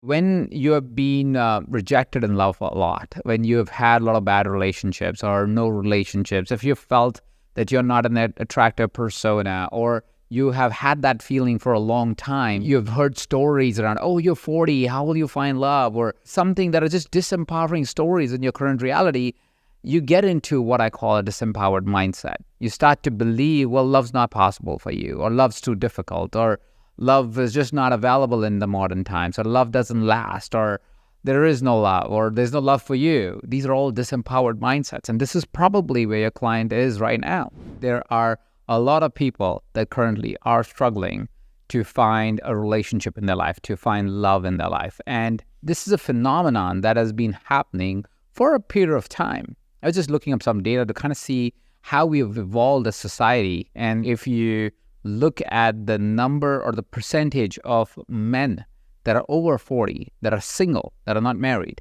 When you have been rejected in love a lot, when you have had a lot of bad relationships or no relationships, if you felt that you're not an attractive persona, or you have had that feeling for a long time, you've heard stories around, oh, you're 40, how will you find love? Or something that are just disempowering stories in your current reality, you get into what I call a disempowered mindset. You start to believe, well, love's not possible for you, or love's too difficult, or love is just not available in the modern times, or love doesn't last, or there is no love, or there's no love for you. These are all disempowered mindsets. And this is probably where your client is right now. There are a lot of people that currently are struggling to find a relationship in their life, to find love in their life. And this is a phenomenon that has been happening for a period of time. I was just looking up some data to kind of see how we have evolved as society. And if you look at the number or the percentage of men that are over 40, that are single, that are not married,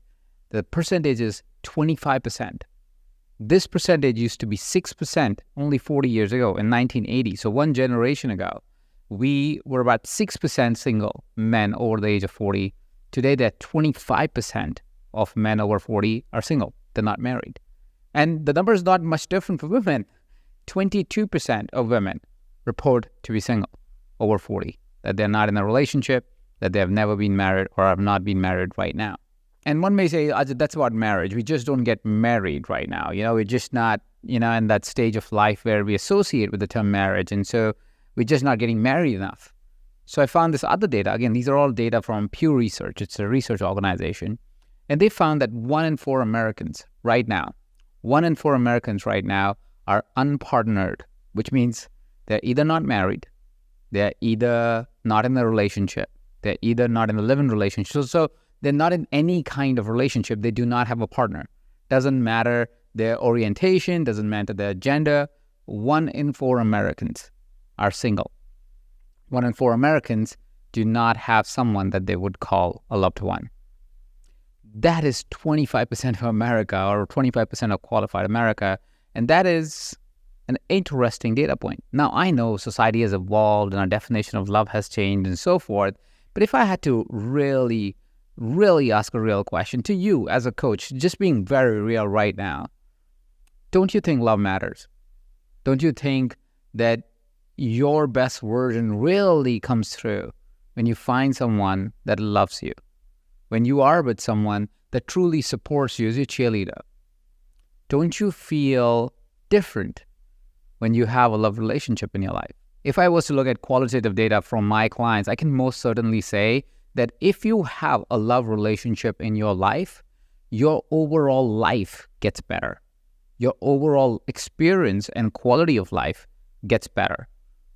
the percentage is 25%. This percentage used to be 6% only 40 years ago in 1980. So one generation ago, we were about 6% single men over the age of 40. Today, that 25% of men over 40 are single. They're not married. And the number is not much different for women. 22% of women report to be single over 40, that they're not in a relationship, that they have never been married or have not been married right now. And one may say, Ajit, that's about marriage. We just don't get married right now. We're just not, in that stage of life where we associate with the term marriage. And so we're just not getting married enough. So I found this other data. Again, these are all data from Pew Research. It's a research organization. And they found that 1 in 4 Americans right now are unpartnered, which means they're either not married, they're either not in a relationship, they're either not in a live-in relationship. So they're not in any kind of relationship. They do not have a partner. Doesn't matter their orientation, doesn't matter their gender. 1 in 4 Americans are single. 1 in 4 Americans do not have someone that they would call a loved one. That is 25% of America, or 25% of qualified America. And that is an interesting data point. Now, I know society has evolved and our definition of love has changed and so forth. But if I had to really ask a real question to you as a coach, just being very real right now, don't you think love matters? Don't you think that your best version really comes through when you find someone that loves you? When you are with someone that truly supports you as your cheerleader? Don't you feel different when you have a love relationship in your life? If I was to look at qualitative data from my clients, I can most certainly say that if you have a love relationship in your life, your overall life gets better. Your overall experience and quality of life gets better.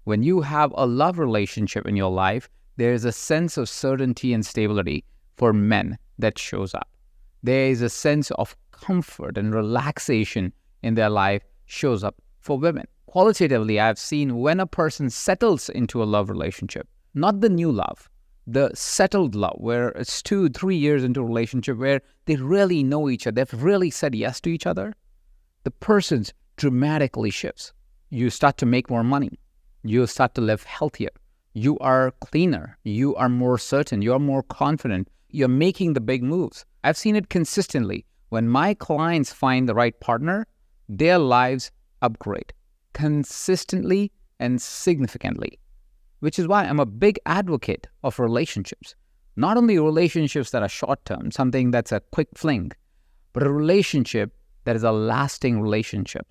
When you have a love relationship in your life, there is a sense of certainty and stability for men that shows up. There is a sense of comfort and relaxation in their life shows up for women. Qualitatively, I've seen when a person settles into a love relationship, not the new love, the settled love, where it's 2-3 years into a relationship where they really know each other, they've really said yes to each other, the person dramatically shifts. You start to make more money. You start to live healthier. You are cleaner. You are more certain. You are more confident. You're making the big moves. I've seen it consistently. When my clients find the right partner, their lives upgrade consistently and significantly, which is why I'm a big advocate of relationships. Not only relationships that are short-term, something that's a quick fling, but a relationship that is a lasting relationship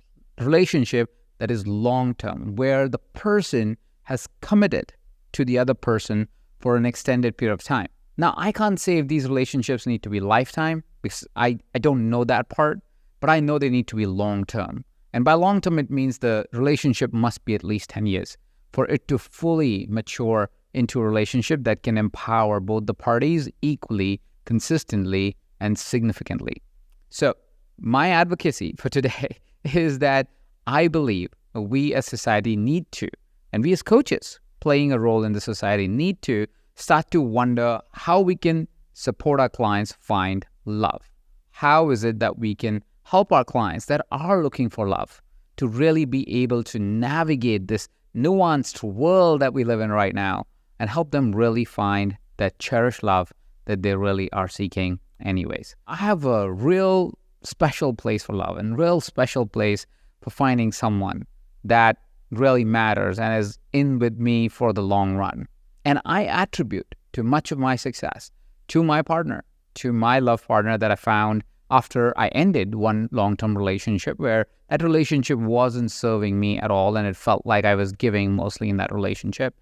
that is long-term, where the person has committed to the other person for an extended period of time. Now, I can't say if these relationships need to be lifetime, because I don't know that part, but I know they need to be long-term. And by long-term, it means the relationship must be at least 10 years for it to fully mature into a relationship that can empower both the parties equally, consistently, and significantly. So my advocacy for today is that I believe we as society need to, and we as coaches playing a role in the society need to start to wonder how we can support our clients find love. How is it that we can help our clients that are looking for love to really be able to navigate this nuanced world that we live in right now and help them really find that cherished love that they really are seeking anyways. I have a real special place for love and real special place for finding someone that really matters and is in with me for the long run. And I attribute to much of my success to my partner, to my love partner that I found after I ended one long-term relationship where that relationship wasn't serving me at all and it felt like I was giving mostly in that relationship.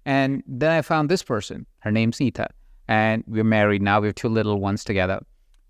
And then I found this person. Her name's Nita. And we're married now. We have 2 little ones together.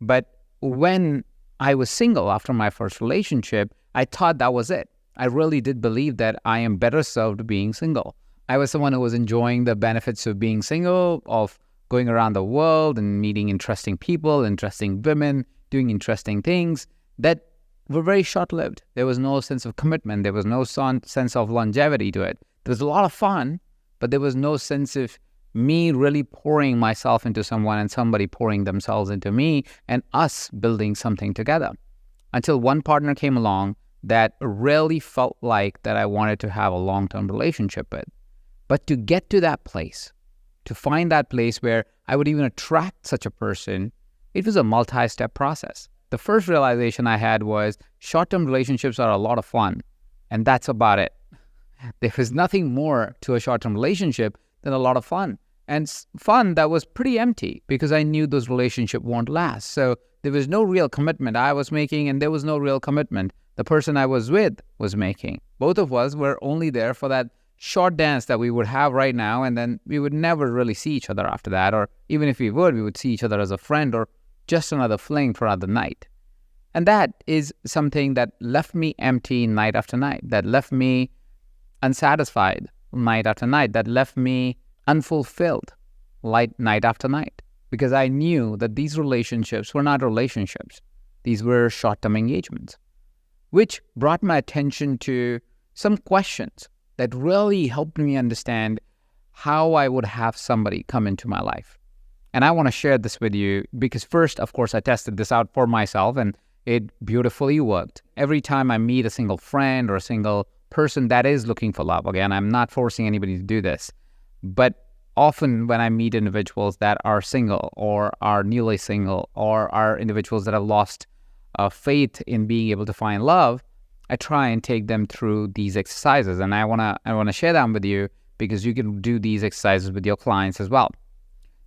But when I was single after my first relationship, I thought that was it. I really did believe that I am better served being single. I was someone who was enjoying the benefits of being single, of going around the world and meeting interesting people, interesting women, doing interesting things that were very short-lived. There was no sense of commitment. There was no sense of longevity to it. There was a lot of fun, but there was no sense of me really pouring myself into someone and somebody pouring themselves into me and us building something together. Until one partner came along that really felt like that I wanted to have a long-term relationship with. But to get to that place, to find that place where I would even attract such a person, it was a multi-step process. The first realization I had was short-term relationships are a lot of fun, and that's about it. There was nothing more to a short-term relationship than a lot of fun. And fun that was pretty empty because I knew those relationships won't last. So there was no real commitment I was making, and there was no real commitment the person I was with was making. Both of us were only there for that short dance that we would have right now, and then we would never really see each other after that. Or even if we would see each other as a friend or just another fling for another night. And that is something that left me empty night after night, that left me unsatisfied night after night, that left me unfulfilled night after night, because I knew that these relationships were not relationships. These were short-term engagements, which brought my attention to some questions that really helped me understand how I would have somebody come into my life. And I want to share this with you because first, of course, I tested this out for myself and it beautifully worked. Every time I meet a single friend or a single person that is looking for love, again, I'm not forcing anybody to do this, but often when I meet individuals that are single or are newly single or are individuals that have lost faith in being able to find love, I try and take them through these exercises. And I wanna share them with you because you can do these exercises with your clients as well.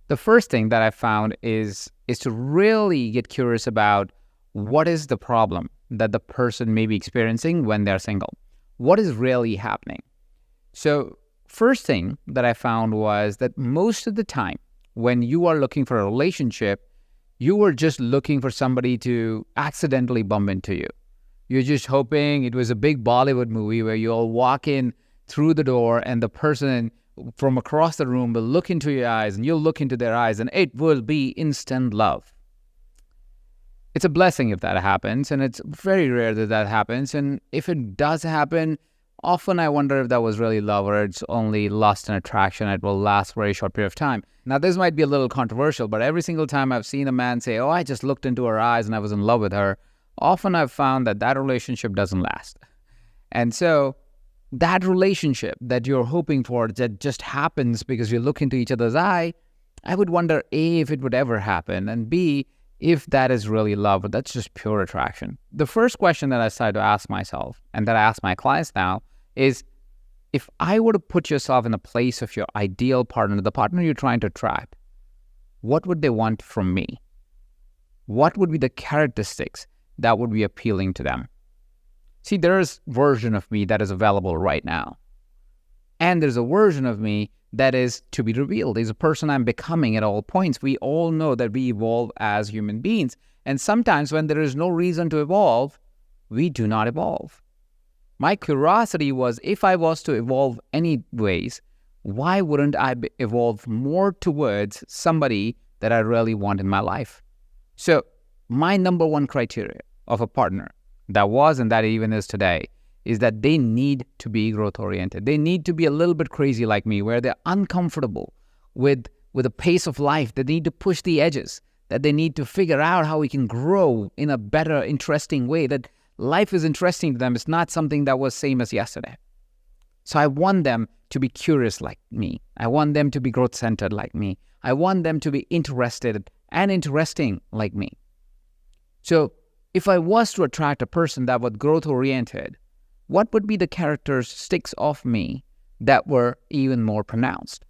The first thing that I found is to really get curious about what is the problem that the person may be experiencing when they're single. What is really happening? So first thing that I found was that most of the time when you are looking for a relationship, you are just looking for somebody to accidentally bump into you. You're just hoping it was a big Bollywood movie where you'll walk in through the door and the person from across the room will look into your eyes and you'll look into their eyes and it will be instant love. It's a blessing if that happens, and it's very rare that that happens. And if it does happen, often I wonder if that was really love or it's only lust and attraction. It will last a very short period of time. Now, this might be a little controversial, but every single time I've seen a man say, oh, I just looked into her eyes and I was in love with her, often I've found that that relationship doesn't last. And so that relationship that you're hoping for that just happens because you look into each other's eye, I would wonder, A, if it would ever happen, and B, if that is really love, or that's just pure attraction. The first question that I started to ask myself, and that I ask my clients now, is if I were to put yourself in the place of your ideal partner, the partner you're trying to attract, what would they want from me? What would be the characteristics that would be appealing to them? See, there's a version of me that is available right now. And there's a version of me that is to be revealed. There's a person I'm becoming at all points. We all know that we evolve as human beings. And sometimes when there is no reason to evolve, we do not evolve. My curiosity was, if I was to evolve anyways, why wouldn't I evolve more towards somebody that I really want in my life? So my number one criteria of a partner that was and that even is today is that they need to be growth-oriented. They need to be a little bit crazy like me, where they're uncomfortable with the pace of life, that they need to push the edges, that they need to figure out how we can grow in a better, interesting way, that life is interesting to them. It's not something that was same as yesterday. So I want them to be curious like me. I want them to be growth-centered like me. I want them to be interested and interesting like me. So if I was to attract a person that was growth-oriented, what would be the characteristics of me that were even more pronounced?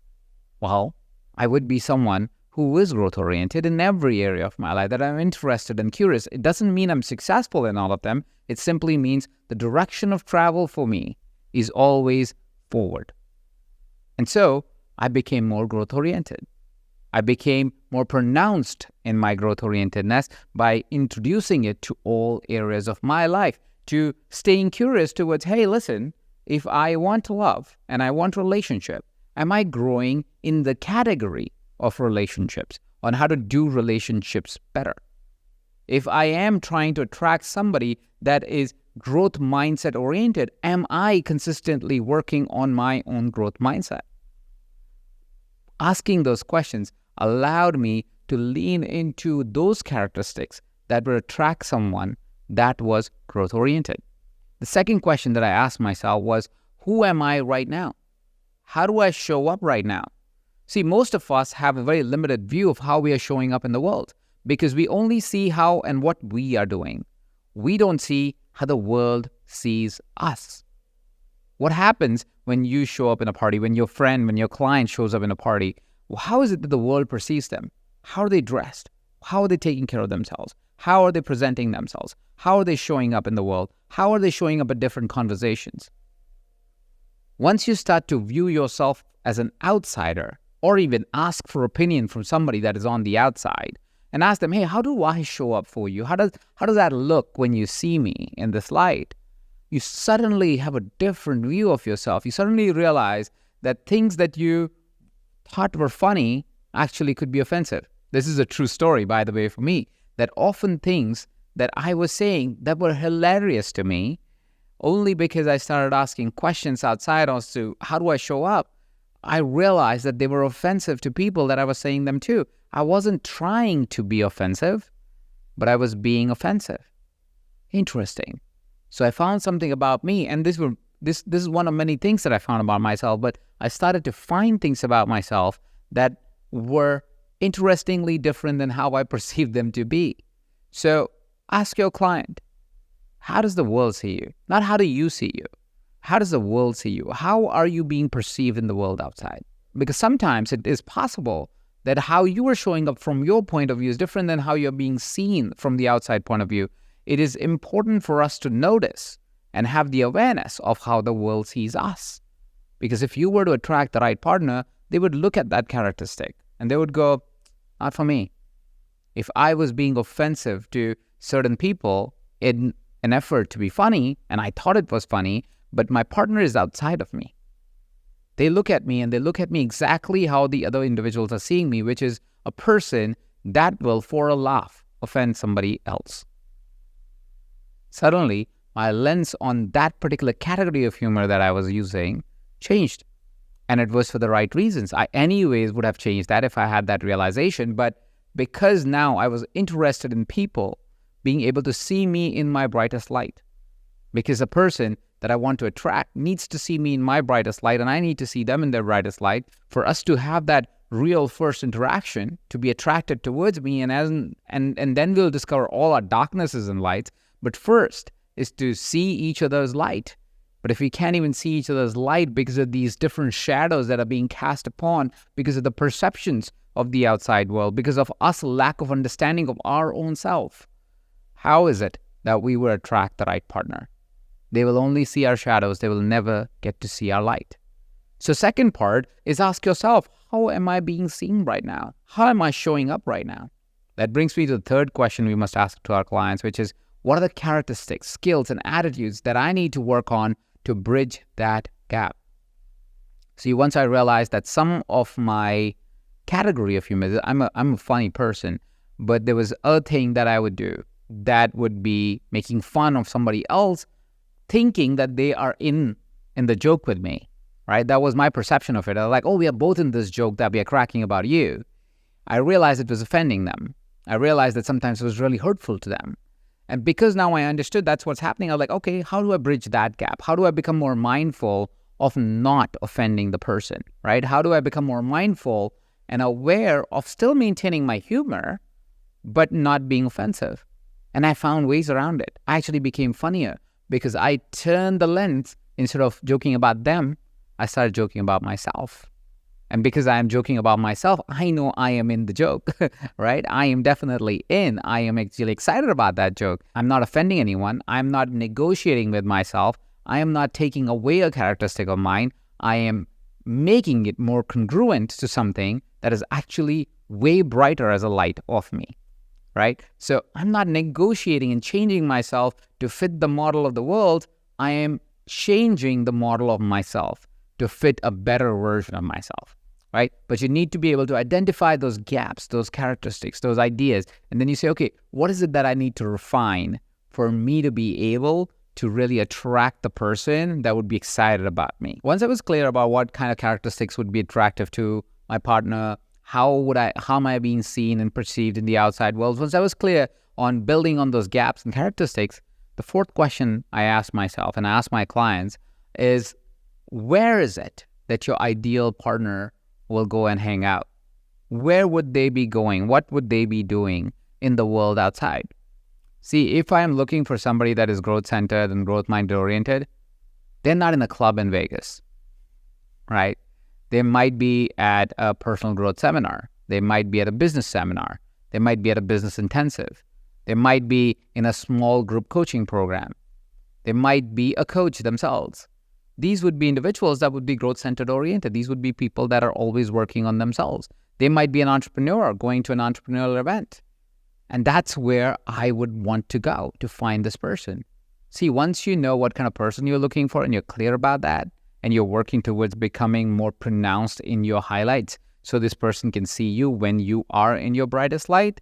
Well, I would be someone who is growth-oriented in every area of my life, that I'm interested and curious. It doesn't mean I'm successful in all of them. It simply means the direction of travel for me is always forward. And so I became more growth-oriented. I became more pronounced in my growth-orientedness by introducing it to all areas of my life, to staying curious towards, hey, listen, if I want to love and I want a relationship, am I growing in the category of relationships, on how to do relationships better? If I am trying to attract somebody that is growth mindset oriented, am I consistently working on my own growth mindset? Asking those questions allowed me to lean into those characteristics that would attract someone that was growth oriented. The second question that I asked myself was, who am I right now? How do I show up right now? See, most of us have a very limited view of how we are showing up in the world because we only see how and what we are doing. We don't see how the world sees us. What happens when you show up in a party, when your friend, when your client shows up in a party? How is it that the world perceives them? How are they dressed? How are they taking care of themselves? How are they presenting themselves? How are they showing up in the world? How are they showing up at different conversations? Once you start to view yourself as an outsider, or even ask for opinion from somebody that is on the outside, and ask them, hey, how do I show up for you? How does that look when you see me in this light? You suddenly have a different view of yourself. You suddenly realize that things that you thought were funny actually could be offensive. This is a true story, by the way, for me, that often things that I was saying that were hilarious to me, only because I started asking questions outside as to how do I show up, I realized that they were offensive to people that I was saying them to. I wasn't trying to be offensive, but I was being offensive. Interesting. So I found something about me, and this is one of many things that I found about myself, but I started to find things about myself that were interestingly different than how I perceived them to be. So ask your client, how does the world see you? Not how do you see you? How does the world see you? How are you being perceived in the world outside? Because sometimes it is possible that how you are showing up from your point of view is different than how you're being seen from the outside point of view. It is important for us to notice and have the awareness of how the world sees us. Because if you were to attract the right partner, they would look at that characteristic and they would go, not for me. If I was being offensive to certain people in an effort to be funny, and I thought it was funny, but my partner is outside of me, they look at me and they look at me exactly how the other individuals are seeing me, which is a person that will, for a laugh, offend somebody else. Suddenly, my lens on that particular category of humor that I was using changed. And it was for the right reasons. I anyways would have changed that if I had that realization. But because now I was interested in people being able to see me in my brightest light. Because a person that I want to attract needs to see me in my brightest light, and I need to see them in their brightest light for us to have that real first interaction, to be attracted towards me, and then we'll discover all our darknesses and lights. But first is to see each other's light. But if we can't even see each other's light because of these different shadows that are being cast upon, because of the perceptions of the outside world, because of us lack of understanding of our own self, how is it that we will attract the right partner? They will only see our shadows. They will never get to see our light. So second part is ask yourself, how am I being seen right now? How am I showing up right now? That brings me to the third question we must ask to our clients, which is, what are the characteristics, skills, and attitudes that I need to work on to bridge that gap? See, once I realized that some of my category of humor, I'm a funny person, but there was a thing that I would do that would be making fun of somebody else, thinking that they are in the joke with me, right? That was my perception of it. I was like, oh, we are both in this joke that we are cracking about you. I realized it was offending them. I realized that sometimes it was really hurtful to them. And because now I understood that's what's happening, I was like, okay, how do I bridge that gap? How do I become more mindful of not offending the person, right? How do I become more mindful and aware of still maintaining my humor, but not being offensive. And I found ways around it. I actually became funnier because I turned the lens. Instead of joking about them, I started joking about myself. And because I am joking about myself, I know I am in the joke, right? I am definitely in. I am actually excited about that joke. I'm not offending anyone. I'm not negotiating with myself. I am not taking away a characteristic of mine. I am making it more congruent to something that is actually way brighter as a light of me, right? So I'm not negotiating and changing myself to fit the model of the world. I am changing the model of myself to fit a better version of myself, right? But you need to be able to identify those gaps, those characteristics, those ideas. And then you say, okay, what is it that I need to refine for me to be able to really attract the person that would be excited about me? Once I was clear about what kind of characteristics would be attractive to my partner, how am I being seen and perceived in the outside world? Once I was clear on building on those gaps and characteristics, the fourth question I ask myself and I ask my clients is, where is it that your ideal partner will go and hang out? Where would they be going? What would they be doing in the world outside? See, if I am looking for somebody that is growth-centered and growth-minded oriented, they're not in a club in Vegas, right? They might be at a personal growth seminar. They might be at a business seminar. They might be at a business intensive. They might be in a small group coaching program. They might be a coach themselves. These would be individuals that would be growth-centered oriented. These would be people that are always working on themselves. They might be an entrepreneur going to an entrepreneurial event. And that's where I would want to go to find this person. See, once you know what kind of person you're looking for and you're clear about that, and you're working towards becoming more pronounced in your highlights so this person can see you when you are in your brightest light,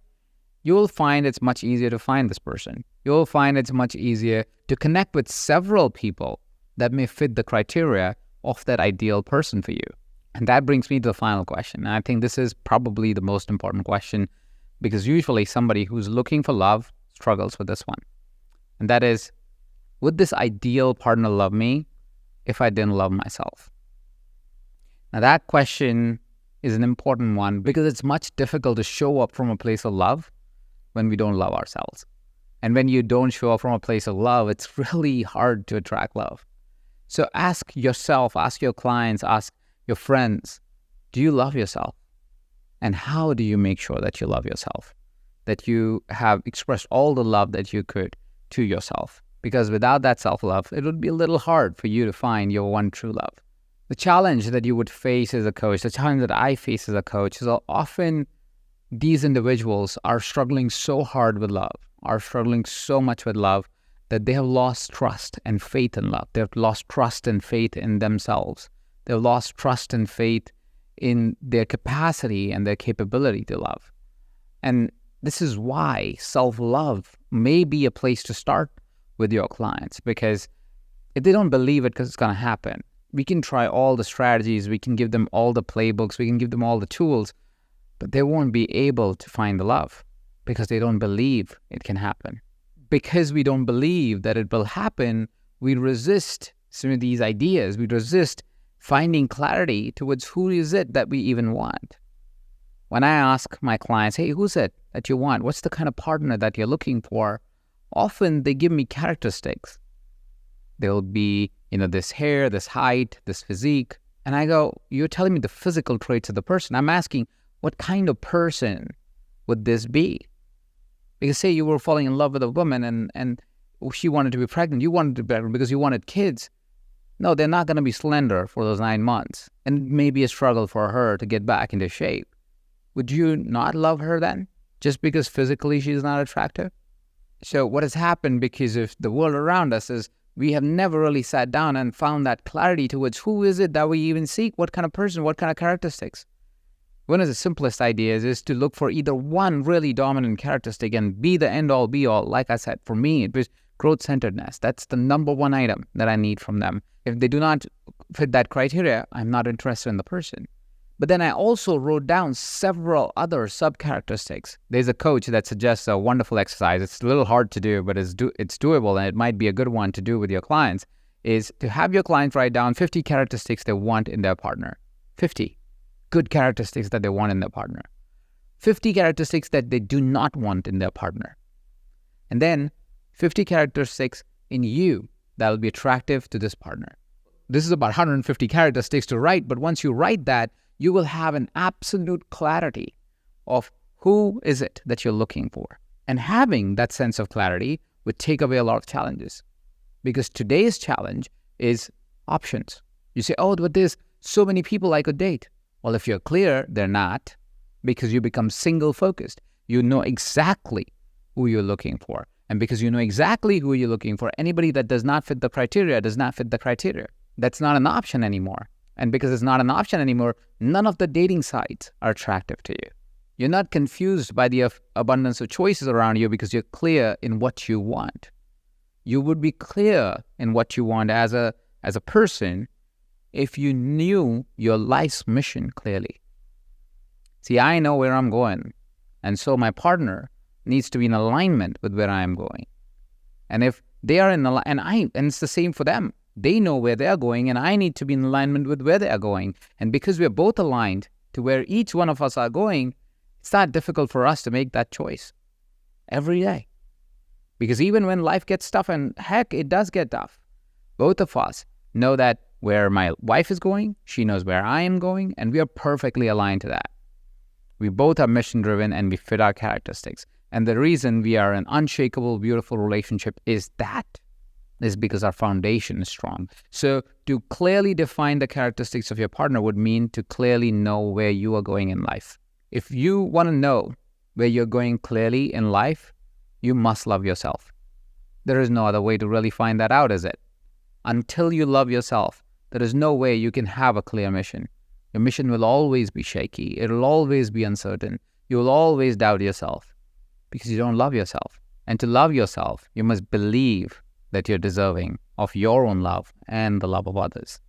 you will find it's much easier to find this person. You'll find it's much easier to connect with several people that may fit the criteria of that ideal person for you. And that brings me to the final question. And I think this is probably the most important question, because usually somebody who's looking for love struggles with this one. And that is, would this ideal partner love me if I didn't love myself? Now that question is an important one because it's much difficult to show up from a place of love when we don't love ourselves. And when you don't show up from a place of love, it's really hard to attract love. So ask yourself, ask your clients, ask your friends, do you love yourself? And how do you make sure that you love yourself? That you have expressed all the love that you could to yourself? Because without that self-love, it would be a little hard for you to find your one true love. The challenge that you would face as a coach, the challenge that I face as a coach, is often these individuals are struggling so hard with love, are struggling so much with love, that they have lost trust and faith in love. They've lost trust and faith in themselves. They've lost trust and faith in their capacity and their capability to love. And this is why self-love may be a place to start with your clients, because if they don't believe it because it's going to happen, we can try all the strategies, we can give them all the playbooks, we can give them all the tools, but they won't be able to find the love because they don't believe it can happen. Because we don't believe that it will happen, we resist some of these ideas. We resist finding clarity towards who is it that we even want. When I ask my clients, hey, who's it that you want? What's the kind of partner that you're looking for? Often they give me characteristics. They'll be, this hair, this height, this physique. And I go, you're telling me the physical traits of the person. I'm asking, what kind of person would this be? Because say you were falling in love with a woman and she wanted to be pregnant. You wanted to be pregnant because you wanted kids. No, they're not going to be slender for those 9 months. And it may be a struggle for her to get back into shape. Would you not love her then? Just because physically she's not attractive? So what has happened because of the world around us is we have never really sat down and found that clarity towards who is it that we even seek, what kind of person, what kind of characteristics. One of the simplest ideas is to look for either one really dominant characteristic and be the end-all, be-all. Like I said, for me, it was growth-centeredness. That's the number one item that I need from them. If they do not fit that criteria, I'm not interested in the person. But then I also wrote down several other sub-characteristics. There's a coach that suggests a wonderful exercise. It's a little hard to do, but it's doable, and it might be a good one to do with your clients, is to have your clients write down 50 characteristics they want in their partner. 50. good characteristics that they want in their partner, 50 characteristics that they do not want in their partner, and then 50 characteristics in you that will be attractive to this partner. This is about 150 characteristics to write, but once you write that, you will have an absolute clarity of who is it that you're looking for. And having that sense of clarity would take away a lot of challenges. Because today's challenge is options. You say, oh, but there's so many people I could date. Well, if you're clear, they're not, because you become single-focused. You know exactly who you're looking for. And because you know exactly who you're looking for, anybody that does not fit the criteria does not fit the criteria. That's not an option anymore. And because it's not an option anymore, none of the dating sites are attractive to you. You're not confused by the abundance of choices around you because you're clear in what you want. You would be clear in what you want as a person if you knew your life's mission clearly. See, I know where I'm going, and so my partner needs to be in alignment with where I am going. And if they are in alignment, and it's the same for them. They know where they're going, and I need to be in alignment with where they are going. And because we're both aligned to where each one of us are going, it's not difficult for us to make that choice every day. Because even when life gets tough, and heck, it does get tough, both of us know that where my wife is going, she knows where I am going, and we are perfectly aligned to that. We both are mission-driven, and we fit our characteristics. And the reason we are an unshakable, beautiful relationship is because our foundation is strong. So to clearly define the characteristics of your partner would mean to clearly know where you are going in life. If you want to know where you're going clearly in life, you must love yourself. There is no other way to really find that out, is it? Until you love yourself, there is no way you can have a clear mission. Your mission will always be shaky. It will always be uncertain. You will always doubt yourself because you don't love yourself. And to love yourself, you must believe that you're deserving of your own love and the love of others.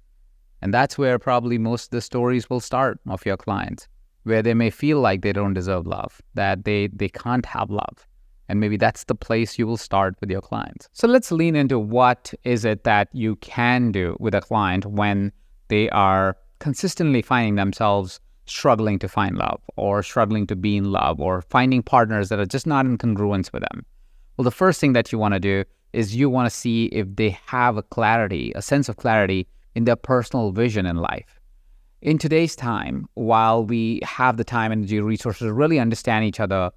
And that's where probably most of the stories will start of your clients, where they may feel like they don't deserve love, that they can't have love. And maybe that's the place you will start with your clients. So let's lean into what is it that you can do with a client when they are consistently finding themselves struggling to find love or struggling to be in love or finding partners that are just not in congruence with them. Well, the first thing that you want to do is you want to see if they have a sense of clarity in their personal vision in life. In today's time, while we have the time, energy, resources to really understand each other,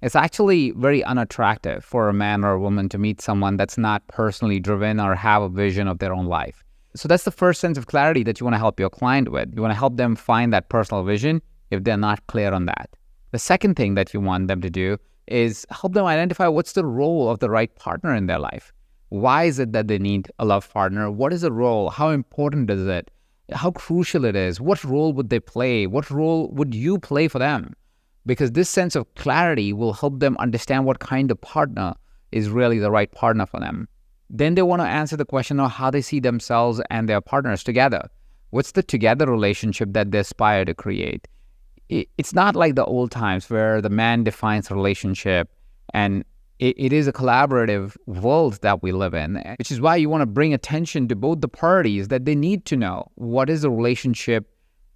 it's actually very unattractive for a man or a woman to meet someone that's not personally driven or have a vision of their own life. So that's the first sense of clarity that you want to help your client with. You want to help them find that personal vision if they're not clear on that. The second thing that you want them to do is help them identify what's the role of the right partner in their life. Why is it that they need a love partner? What is the role? How important is it? How crucial it is? What role would they play? What role would you play for them? Because this sense of clarity will help them understand what kind of partner is really the right partner for them. Then they want to answer the question of how they see themselves and their partners together. What's the together relationship that they aspire to create? It's not like the old times where the man defines a relationship, and it is a collaborative world that we live in, which is why you want to bring attention to both the parties that they need to know what is the relationship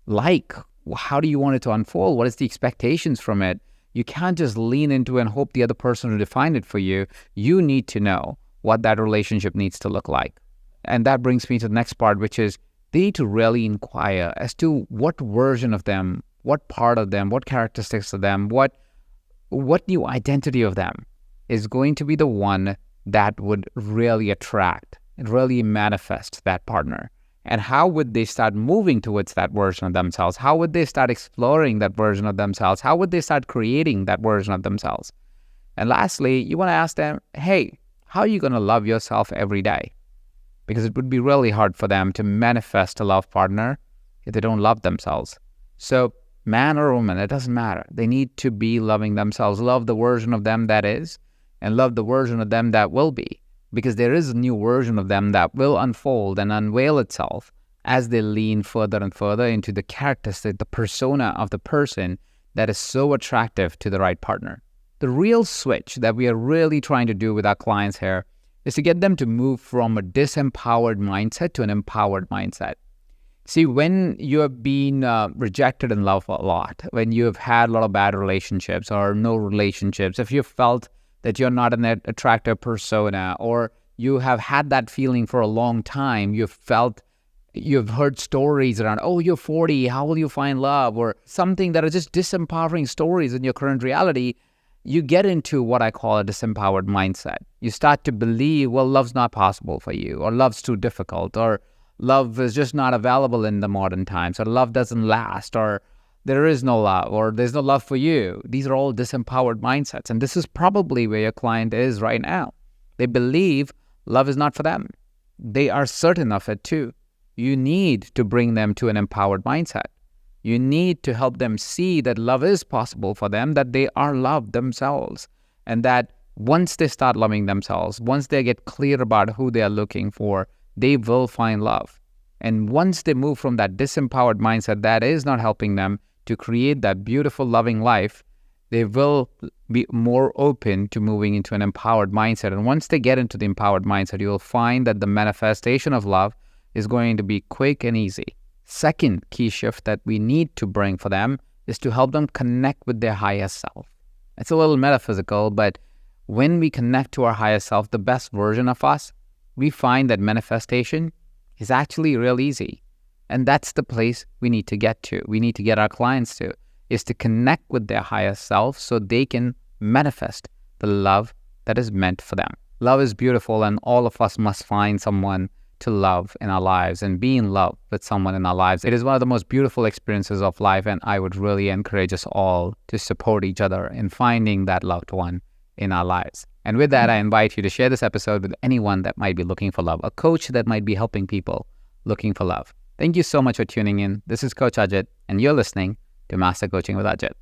like. How do you want it to unfold? What is the expectations from it? You can't just lean into and hope the other person will define it for you. You need to know what that relationship needs to look like. And that brings me to the next part, which is they need to really inquire as to what version of them, what part of them, what characteristics of them, what new identity of them is going to be the one that would really attract and really manifest that partner. And how would they start moving towards that version of themselves? How would they start exploring that version of themselves? How would they start creating that version of themselves? And lastly, you want to ask them, hey, how are you going to love yourself every day? Because it would be really hard for them to manifest a love partner if they don't love themselves. So man or woman, it doesn't matter. They need to be loving themselves, love the version of them that is, and love the version of them that will be. Because there is a new version of them that will unfold and unveil itself as they lean further and further into the characteristic, the persona of the person that is so attractive to the right partner. The real switch that we are really trying to do with our clients here is to get them to move from a disempowered mindset to an empowered mindset. See, when you have been rejected in love a lot, when you have had a lot of bad relationships or no relationships, if you felt that you're not an attractive persona, or you have had that feeling for a long time, you've heard stories around, oh, you're 40, how will you find love? Or something that are just disempowering stories in your current reality, you get into what I call a disempowered mindset. You start to believe, well, love's not possible for you, or love's too difficult, or love is just not available in the modern times, or love doesn't last, or there is no love, or there's no love for you. These are all disempowered mindsets. And this is probably where your client is right now. They believe love is not for them. They are certain of it too. You need to bring them to an empowered mindset. You need to help them see that love is possible for them, that they are loved themselves, and that once they start loving themselves, once they get clear about who they are looking for, they will find love. And once they move from that disempowered mindset that is not helping them to create that beautiful, loving life, they will be more open to moving into an empowered mindset. And once they get into the empowered mindset, you will find that the manifestation of love is going to be quick and easy. Second key shift that we need to bring for them is to help them connect with their higher self. It's a little metaphysical, but when we connect to our higher self, the best version of us, we find that manifestation is actually real easy. And that's the place we need to get to. We need to get our clients to, is to connect with their higher self so they can manifest the love that is meant for them. Love is beautiful, and all of us must find someone to love in our lives and be in love with someone in our lives. It is one of the most beautiful experiences of life, and I would really encourage us all to support each other in finding that loved one in our lives. And with that, I invite you to share this episode with anyone that might be looking for love, a coach that might be helping people looking for love. Thank you so much for tuning in. This is Coach Ajit, and you're listening to Master Coaching with Ajit.